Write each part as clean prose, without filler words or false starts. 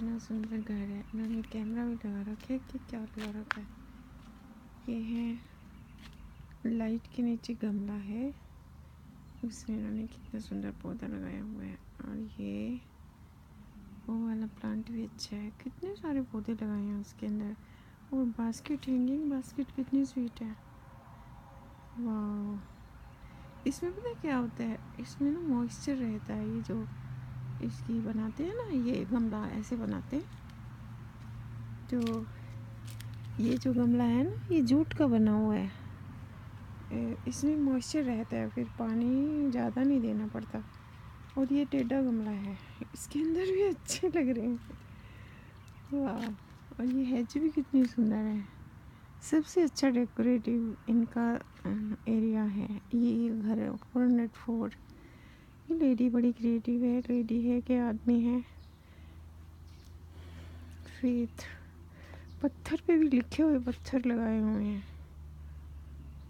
कितना सुंदर घर है। इन्होंने कैमरा भी लगा रखा है कि क्या लगा रखा है। ये है लाइट के नीचे गमला है, उसमें इन्होंने कितना सुंदर पौधा लगाया हुआ है। और ये वो वाला प्लांट भी अच्छा है। कितने सारे पौधे लगाए हैं उसके अंदर। और बास्केट, हैंगिंग बास्केट कितनी स्वीट है। वाह, इसमें पता है क्या होता है, इसमें ना मॉइस्चर रहता है। ये जो इसकी बनाते हैं ना, ये गमला ऐसे बनाते हैं, तो ये जो गमला है ना, ये जूट का बना हुआ है। इसमें मॉइस्चर रहता है, फिर पानी ज़्यादा नहीं देना पड़ता। और ये टेढ़ा गमला है, इसके अंदर भी अच्छे लग रहे हैं। वाह, और ये हैज भी कितनी सुंदर है। सबसे अच्छा डेकोरेटिव इनका एरिया है। ये घर है 404। ये लेडी बड़ी क्रिएटिव है। लेडी है कि आदमी है। फेथ, पत्थर पे भी लिखे हुए, पत्थर लगाए हुए हैं।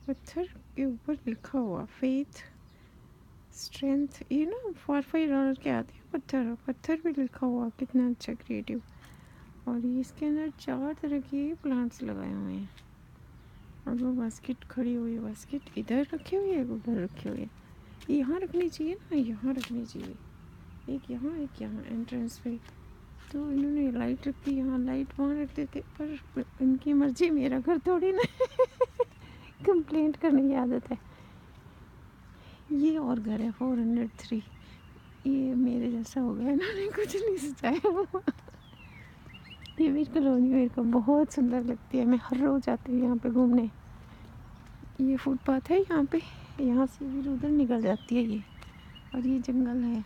पत्थर के ऊपर लिखा हुआ फेथ, स्ट्रेंथ। ये ना $4-5 के आते हैं पत्थर। पत्थर पे लिखा हुआ, कितना अच्छा क्रिएटिव। और ये इसके अंदर 4 तरह के प्लांट्स लगाए हुए हैं। और वो बास्केट खड़ी हुई है। बास्केट इधर रखी हुई है, उधर रखी हुई है। यहाँ रखनी चाहिए ना, यहाँ रखनी चाहिए। एक यहाँ एंट्रेंस पे। तो इन्होंने लाइट रखी यहाँ, लाइट वहाँ रख देते। पर इनकी मर्जी, मेरा घर थोड़ी ना। कंप्लेंट करने की आदत है। ये और घर है 403। ये मेरे जैसा हो गया, इन्होंने कुछ नहीं सोचा। ये भी कॉलोनी मेरे को बहुत सुंदर लगती है। मैं हर रोज़ आती हूँ यहाँ पे घूमने। ये फुटपाथ है यहाँ पे, यहाँ से भी उधर निकल जाती है ये। और ये जंगल है,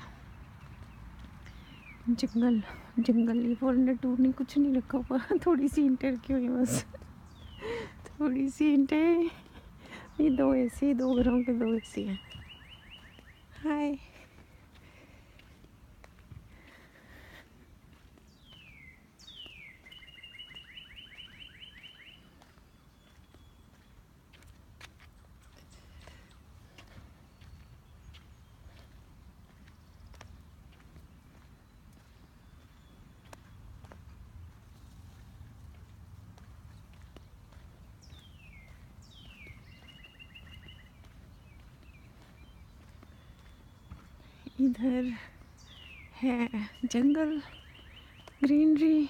जंगल जंगल। ये 402 नहीं, कुछ नहीं रखा हुआ। थोड़ी सी ईंटें रखी हुई बस, थोड़ी सी ईंटें। ये 2 एसी, 2 घरों के 2 एसी हैं। हाय, इधर है जंगल, ग्रीनरी।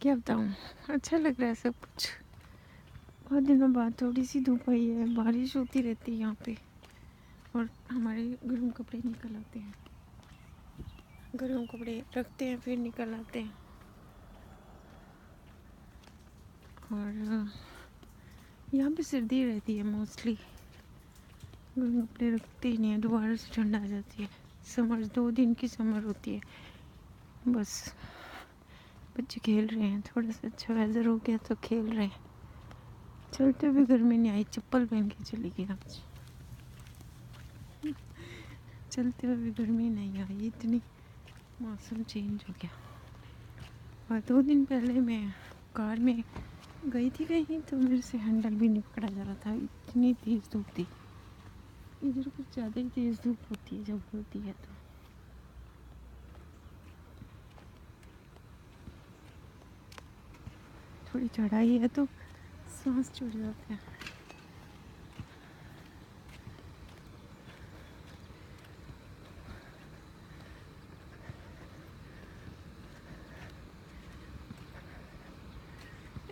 क्या बताऊँ, अच्छा लग रहा है सब कुछ। बहुत दिनों बाद थोड़ी सी धूप आई है, बारिश होती रहती है यहाँ पे। और हमारे गर्म कपड़े निकल आते हैं, गर्म कपड़े रखते हैं फिर निकल आते हैं। और यहाँ पे सर्दी रहती है मोस्टली। गर्म कपड़े रखते ही नहीं है, दोबारा से ठंड आ जाती है। समर 2 दिन की समर होती है बस। बच्चे खेल रहे हैं, थोड़ा सा अच्छा वेदर हो गया तो खेल रहे हैं। चलते हुए गर्मी नहीं आई, चप्पल पहन के चली गई आज। चलते हुए गर्मी नहीं आई इतनी, मौसम चेंज हो गया। और 2 दिन पहले मैं कार में गई थी कहीं, तो मेरे से हैंडल भी नहीं पकड़ा जा रहा था, इतनी तेज़ धूप थी। इधर कुछ ज़्यादा ही तेज़ धूप होती है जब होती है तो। थोड़ी चढ़ाई है तो सांस चढ़ जाते हैं।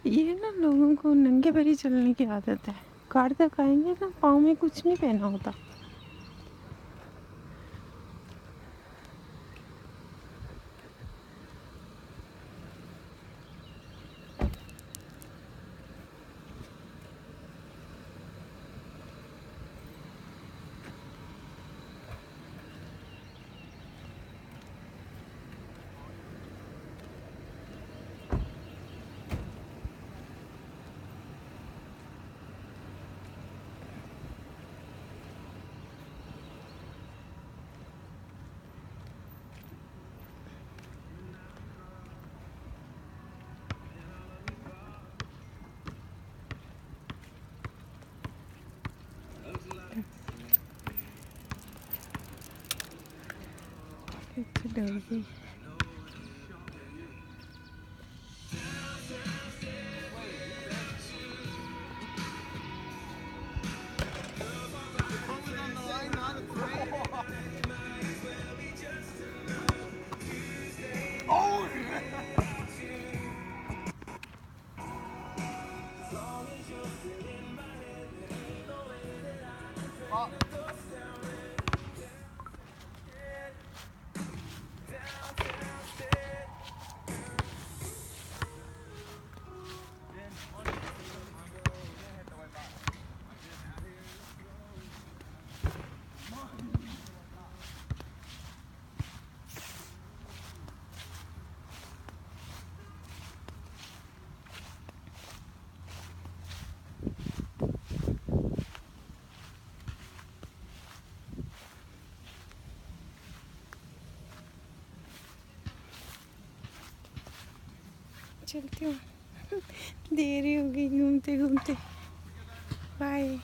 ये ना लोगों को नंगे पैरी चलने की आदत है। कार तक आएंगे ना, पाँव में कुछ नहीं पहना होता। डर गई। चलती हूँ। देरी हो गई घूमते घूमते। बाय।